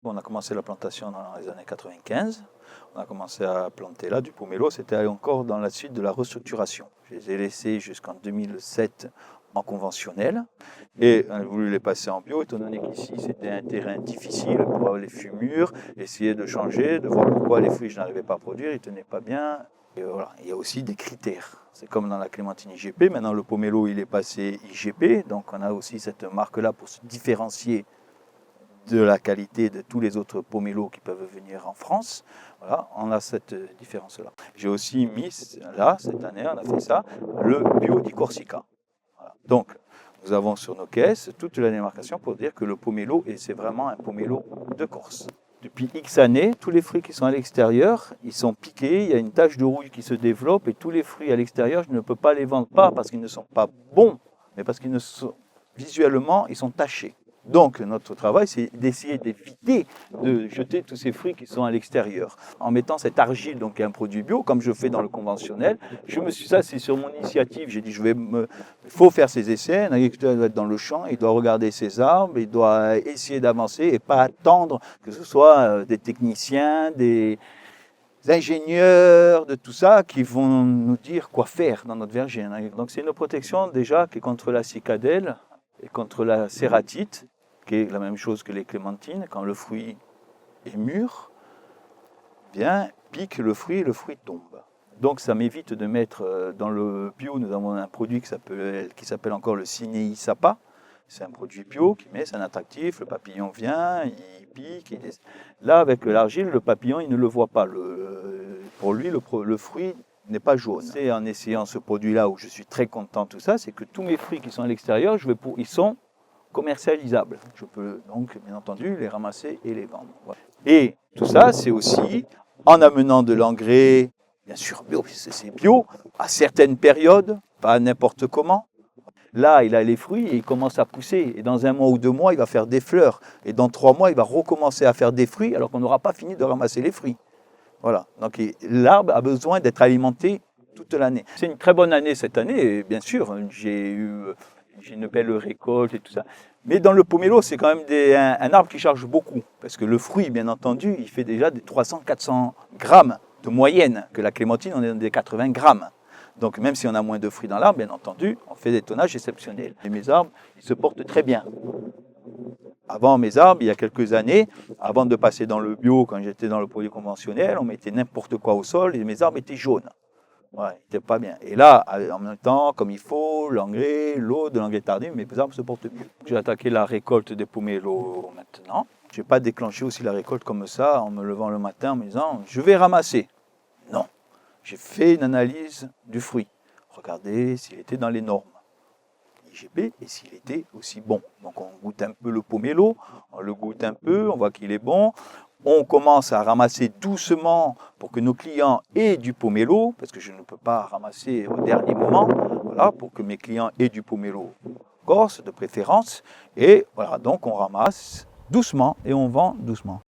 On a commencé la plantation dans les années 95. On a commencé à planter là du pomelo. C'était encore dans la suite de la restructuration. Je les ai laissés jusqu'en 2007 en conventionnel et on a voulu les passer en bio, étant donné qu'ici c'était un terrain difficile pour avoir les fumures, essayer de changer, de voir pourquoi les fruits je n'arrivais pas à produire, ils ne tenaient pas bien. Et voilà. Il y a aussi des critères. C'est comme dans la clémentine IGP. Maintenant le pomelo il est passé IGP, donc on a aussi cette marque-là pour se différencier de la qualité de tous les autres pomelos qui peuvent venir en France. Voilà, on a cette différence-là. J'ai aussi mis là, cette année, on a fait ça, le bio di Corsica. Voilà. Donc, nous avons sur nos caisses toute la démarcation pour dire que le pomelo, et c'est vraiment un pomelo de Corse. Depuis X années, tous les fruits qui sont à l'extérieur, ils sont piqués, il y a une tache de rouille qui se développe et tous les fruits à l'extérieur, je ne peux pas les vendre, pas parce qu'ils ne sont pas bons, mais parce qu'ils ne sont, visuellement, ils sont tachés. Donc, notre travail, c'est d'essayer d'éviter de jeter tous ces fruits qui sont à l'extérieur. En mettant cette argile, donc un produit bio, comme je fais dans le conventionnel, ça c'est sur mon initiative, j'ai dit, il faut faire ces essais, un agriculteur doit être dans le champ, il doit regarder ses arbres, il doit essayer d'avancer et pas attendre que ce soit des techniciens, des ingénieurs, de tout ça, qui vont nous dire quoi faire dans notre verger. Donc c'est une protection déjà qui est contre la cicadelle et contre la cératite, qui est la même chose que les clémentines. Quand le fruit est mûr, bien, pique le fruit et le fruit tombe. Donc ça m'évite de mettre dans le bio, nous avons un produit qui s'appelle encore le Cinei Sapa. C'est un produit bio qui met, c'est un attractif, le papillon vient, il pique. Là, avec l'argile, le papillon, il ne le voit pas. Pour lui, le fruit n'est pas jaune. C'est en essayant ce produit-là où je suis très content, tout ça, c'est que tous mes fruits qui sont à l'extérieur, ils sont commercialisables. Je peux donc, bien entendu, les ramasser et les vendre. Voilà. Et tout ça, c'est aussi en amenant de l'engrais, bien sûr bio, c'est bio, à certaines périodes, pas n'importe comment. Là, il a les fruits et il commence à pousser. Et dans 1 mois ou 2 mois, il va faire des fleurs. Et dans 3 mois, il va recommencer à faire des fruits alors qu'on n'aura pas fini de ramasser les fruits. Voilà. Donc l'arbre a besoin d'être alimenté toute l'année. C'est une très bonne année cette année, et bien sûr, j'ai une belle récolte et tout ça. Mais dans le pomelo, c'est quand même un arbre qui charge beaucoup. Parce que le fruit, bien entendu, il fait déjà des 300-400 grammes de moyenne. Que la clémentine, on est dans des 80 grammes. Donc même si on a moins de fruits dans l'arbre, bien entendu, on fait des tonnages exceptionnels. Et mes arbres, ils se portent très bien. Avant mes arbres, il y a quelques années, avant de passer dans le bio, quand j'étais dans le produit conventionnel, on mettait n'importe quoi au sol et mes arbres étaient jaunes. Ouais, ils n'étaient pas bien. Et là, en même temps, comme il faut, l'engrais, l'eau, de l'engrais tardif, mes arbres se portent mieux. J'ai attaqué la récolte des pomelos maintenant. Je n'ai pas déclenché aussi la récolte comme ça, en me levant le matin en me disant « je vais ramasser ». Non, j'ai fait une analyse du fruit. Regardez s'il était dans les normes. IGP et s'il était aussi bon. Donc on goûte un peu le pomelo, on le goûte un peu, on voit qu'il est bon. On commence à ramasser doucement pour que nos clients aient du pomelo, parce que je ne peux pas ramasser au dernier moment, voilà, pour que mes clients aient du pomelo corse de préférence. Et voilà, donc on ramasse doucement et on vend doucement.